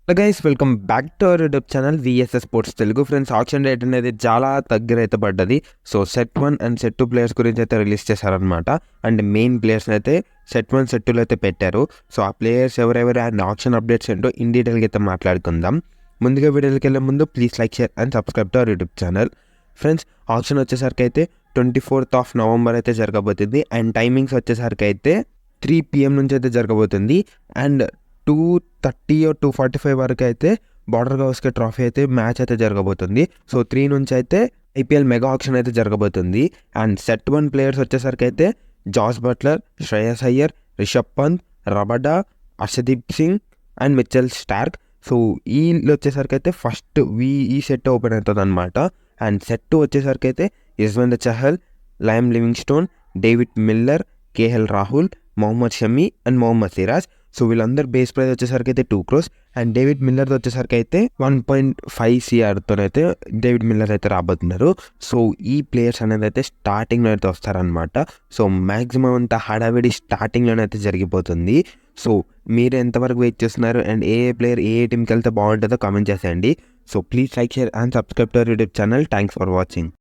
Hello guys, welcome back to our YouTube channel VSS sports Telugu. Friends, auction rate అనేది చాలా దగ్గర అయితే పడ్డది. So set 1 and set 2 players గురించి అయితే రిలీజ్ చేశారనమాట. అండ్ మెయిన్ ప్లేయర్స్ని అయితే సెట్ 1 సెట్ 2లో అయితే పెట్టారు. సో ఆ ప్లేయర్స్ ఎవరెవరు అండ్ ఆక్షన్ అప్డేట్స్ ఏంటో ఇన్ డీటెయిల్గా అయితే మాట్లాడుకుందాం. ముందుగా వీడియోకి వెళ్ళే ముందు please like, share and subscribe to our YouTube channel. Friends, auction వచ్చేసరికి అయితే 24th November అయితే జరగబోతుంది. అండ్ టైమింగ్స్ వచ్చేసరికి అయితే 3 PM నుంచి అయితే జరగబోతుంది. అండ్ 2:30 or 2:45 వరకు అయితే బార్డర్ గవస్కర్ ట్రోఫీ అయితే మ్యాచ్ అయితే జరగబోతుంది. సో 3 నుంచి అయితే ఐపీఎల్ మెగా ఆక్షన్ అయితే జరగబోతుంది. అండ్ సెట్ 1 ప్లేయర్స్ వచ్చేసరికి అయితే Jos Buttler, Shreyas Iyer, Rishabh Pant, Rabada, Harshdeep Singh and Mitchell Starc. So వీళ్ళు వచ్చేసరికి అయితే ఫస్ట్ ఈ సెట్ ఓపెన్ అవుతుంది అనమాట. అండ్ సెట్ 2 వచ్చేసరికి అయితే Yuzvendra Chahal, Liam Livingstone, David Miller, K L Rahul, Mohammed Shami and Mohammed Siraj. So వీళ్ళందరూ బేస్ ప్రైస్ వచ్చేసరికి అయితే 2 crores. అండ్ డేవిడ్ మిల్లర్ వచ్చేసరికి అయితే 1.5 CRతో అయితే డేవిడ్ మిల్లర్ అయితే రాబోతున్నారు. సో ఈ ప్లేయర్స్ అనేది అయితే స్టార్టింగ్లో అయితే వస్తారనమాట. సో మ్యాక్సిమం అంతా హడావిడి స్టార్టింగ్లోనే అయితే జరిగిపోతుంది. సో మీరు ఎంతవరకు వెయిట్ చేస్తున్నారు అండ్ ఏ ప్లేయర్ ఏ టీంకి వెళ్తే బాగుంటుందో కామెంట్ చేసేయండి. So please like, share and subscribe to our YouTube channel. Thanks for watching.